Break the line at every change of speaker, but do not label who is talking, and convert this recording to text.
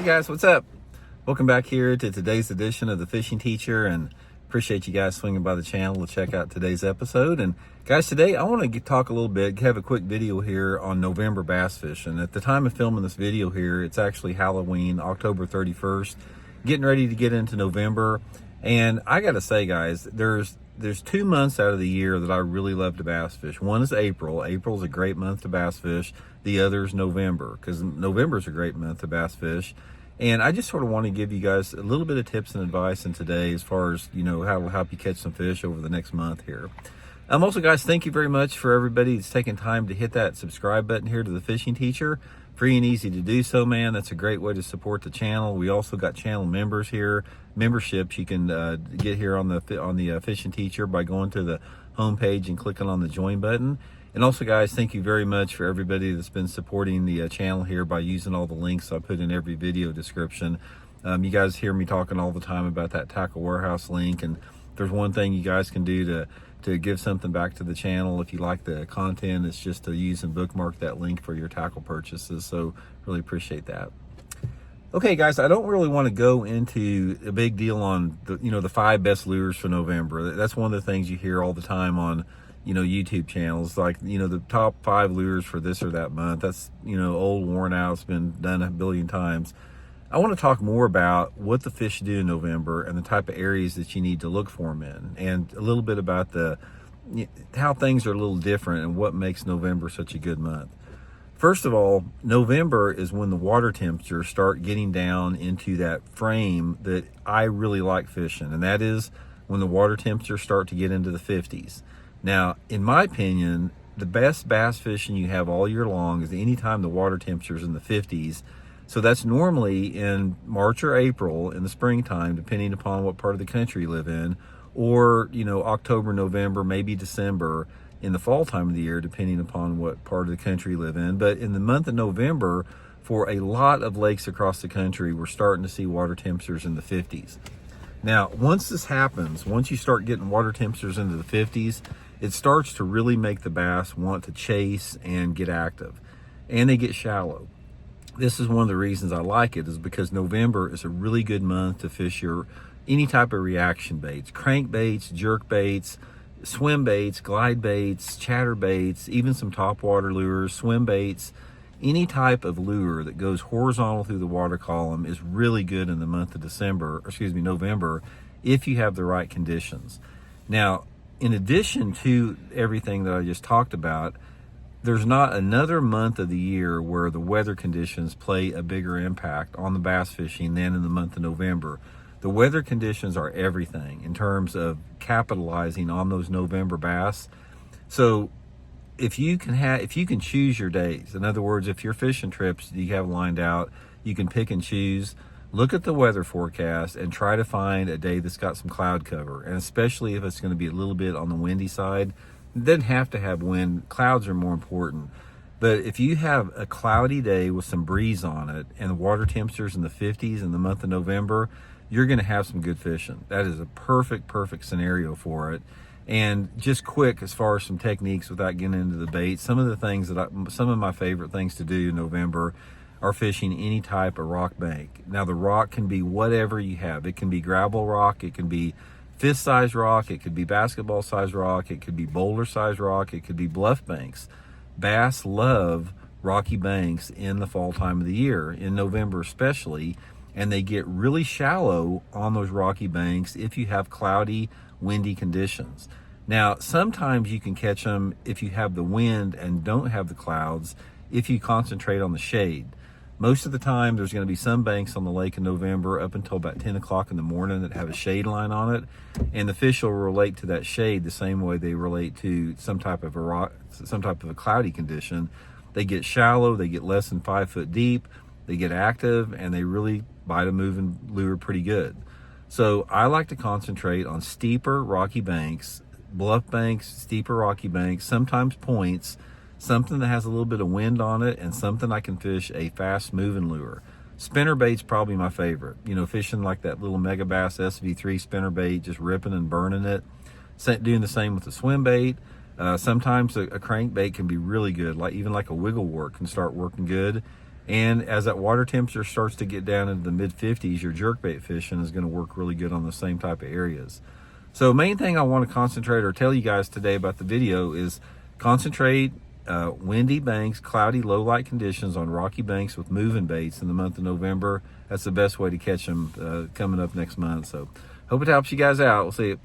guys, what's up? Welcome back here to today's edition of the Fishing Teacher, and appreciate you guys swinging by the channel to check out today's episode. And guys, today I want to talk a little bit, have a quick video here on November bass fishing. At the time of filming this video here, it's actually Halloween, October 31st, getting ready to get into November. And I gotta say, guys, there's 2 months out of the year that I really love to bass fish. One is April. April's a great month to bass fish. The other is November, because November's a great month to bass fish. And I just sort of want to give you guys a little bit of tips and advice in today as far as, how to help you catch some fish over the next month here. Also, guys, thank you very much for everybody that's taking time to hit that subscribe button here to the Fishing Teacher. Free and easy to do so, man. That's a great way to support the channel. We also got channel members here, memberships you can get here on the Fishing Teacher by going to the homepage and clicking on the join button. And also, guys, thank you very much for everybody that's been supporting the channel here by using all the links I put in every video description. You guys hear me talking all the time about that Tackle Warehouse link, and if there's one thing you guys can do to give something back to the channel if you like the content, it's just to use and bookmark that link for your tackle purchases. So really appreciate that. Okay, guys, I don't really want to go into a big deal on the 5 best lures for November. That's one of the things you hear all the time on YouTube channels, like, the top 5 lures for this or that month. That's, old, worn out. It's been done a billion times. I want to talk more about what the fish do in November and the type of areas that you need to look for them in, and a little bit about how things are a little different and what makes November such a good month. First of all, November is when the water temperatures start getting down into that frame that I really like fishing, and that is when the water temperatures start to get into the 50s. Now, in my opinion, the best bass fishing you have all year long is anytime the water temperature is in the 50s. So that's normally in March or April in the springtime, depending upon what part of the country you live in, or, October, November, maybe December in the fall time of the year, depending upon what part of the country you live in. But in the month of November, for a lot of lakes across the country, we're starting to see water temperatures in the 50s. Now, once this happens, once you start getting water temperatures into the 50s, it starts to really make the bass want to chase and get active, and they get shallow. This is one of the reasons I like it, is because November is a really good month to fish any type of reaction baits, crank baits, jerk baits, swim baits, glide baits, chatter baits, even some topwater lures, swim baits. Any type of lure that goes horizontal through the water column is really good in the month of November, if you have the right conditions. Now, in addition to everything that I just talked about, there's not another month of the year where the weather conditions play a bigger impact on the bass fishing than in the month of November. The weather conditions are everything in terms of capitalizing on those November bass. So if you can choose your days, in other words, if your fishing trips you have lined out, you can pick and choose. Look at the weather forecast and try to find a day that's got some cloud cover, and especially if it's going to be a little bit on the windy side. It doesn't have to have wind. Clouds are more important. But if you have a cloudy day with some breeze on it and the water temperatures in the 50s in the month of November, you're going to have some good fishing. That is a perfect scenario for it. And just quick, as far as some techniques without getting into the bait, some of my favorite things to do in November are fishing any type of rock bank. Now, the rock can be whatever you have. It can be gravel rock, it can be fist-sized rock, it could be basketball-sized rock, it could be boulder-sized rock, it could be bluff banks. Bass love rocky banks in the fall time of the year, in November especially, and they get really shallow on those rocky banks if you have cloudy, windy conditions. Now, sometimes you can catch them if you have the wind and don't have the clouds, if you concentrate on the shade. Most of the time, there's going to be some banks on the lake in November up until about 10 o'clock in the morning that have a shade line on it, and the fish will relate to that shade the same way they relate to some type of a cloudy condition. They get shallow, they get less than 5 foot deep, they get active, and they really bite a moving lure pretty good. So I like to concentrate on steeper rocky banks, bluff banks, steeper rocky banks, sometimes points, something that has a little bit of wind on it, and something I can fish a fast moving lure. Spinnerbait's probably my favorite. Fishing like that little Megabass SV3 spinnerbait, just ripping and burning it. Doing the same with the swim bait. Sometimes a crankbait can be really good, even like a wiggle wort can start working good. And as that water temperature starts to get down into the mid 50s, your jerkbait fishing is going to work really good on the same type of areas. So main thing I want to concentrate or tell you guys today about the video is concentrate windy banks, cloudy, low light conditions on rocky banks with moving baits in the month of November. That's the best way to catch them coming up next month. So hope it helps you guys out. We'll see you.